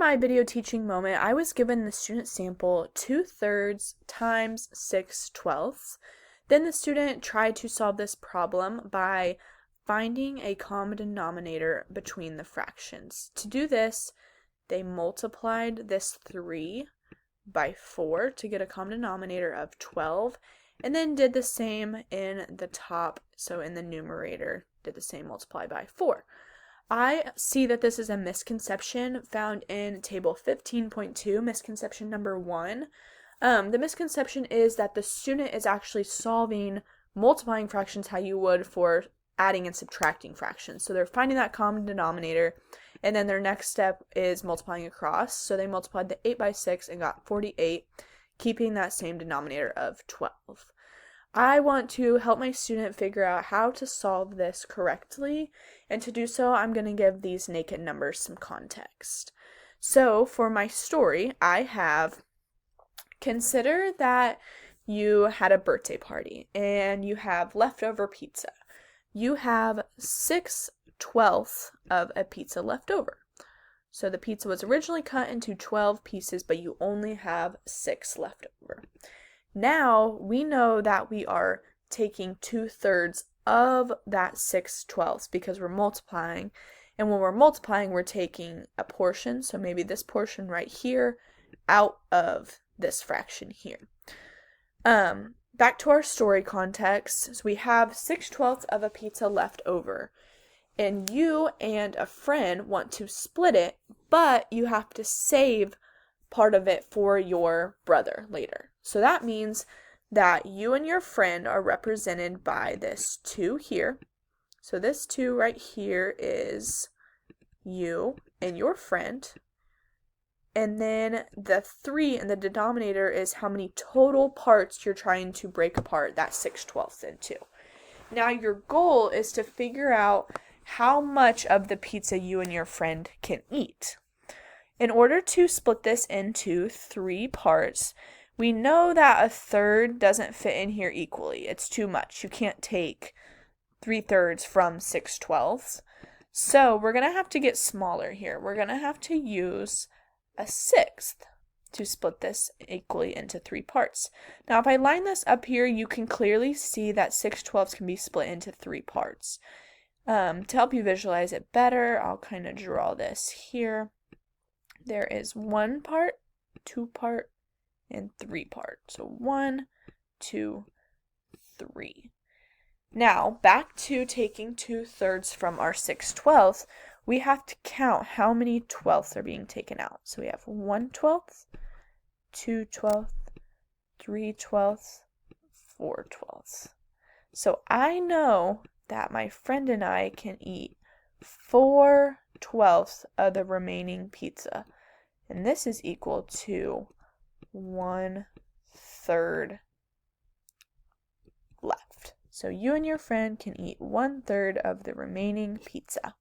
my video teaching moment, I was given the student sample 2/3 times 6/12. Then the student tried to solve this problem by finding a common denominator between the fractions. To do this, they multiplied this 3 by 4 to get a common denominator of 12, and then did the same in the top, so in the numerator, did the same, multiply by 4. I see that this is a misconception found in table 15.2, misconception number 1. The misconception is that the student is actually solving multiplying fractions how you would for adding and subtracting fractions. So they're finding that common denominator, and then their next step is multiplying across. So they multiplied the 8 by 6 and got 48, keeping that same denominator of 12. I want to help my student figure out how to solve this correctly, and to do so, I'm going to give these naked numbers some context. So for my story, I have, consider that you had a birthday party and you have leftover pizza. You have 6/12 of a pizza left over. So the pizza was originally cut into 12 pieces, but you only have 6 left over. Now we know that we are taking 2/3 of that 6/12 because we're multiplying. And when we're multiplying, we're taking a portion, so maybe this portion right here, out of this fraction here. Back to our story context, so we have 6/12 of a pizza left over, and you and a friend want to split it, but you have to save part of it for your brother later. So that means that you and your friend are represented by this 2 here. So this 2 right here is you and your friend. And then the 3 in the denominator is how many total parts you're trying to break apart that 6/12 into. Now your goal is to figure out how much of the pizza you and your friend can eat. In order to split this into 3 parts, we know that 1/3 doesn't fit in here equally. It's too much. You can't take 3/3 from 6/12. So we're going to have to get smaller here. We're going to have to use a 1/6 to split this equally into 3 parts. Now if I line this up here, you can clearly see that 6/12 can be split into 3 parts. To help you visualize it better, I'll kind of draw this here. There is 1 part, 2 part, and 3 part. So 1, 2, 3. Now, back to taking 2/3 from our 6/12, we have to count how many 12ths are being taken out. So we have 1/12, 2/12, 3/12, 4/12. So I know that my friend and I can eat 4/12 of the remaining pizza. And this is equal to 1/3 left. So you and your friend can eat 1/3 of the remaining pizza.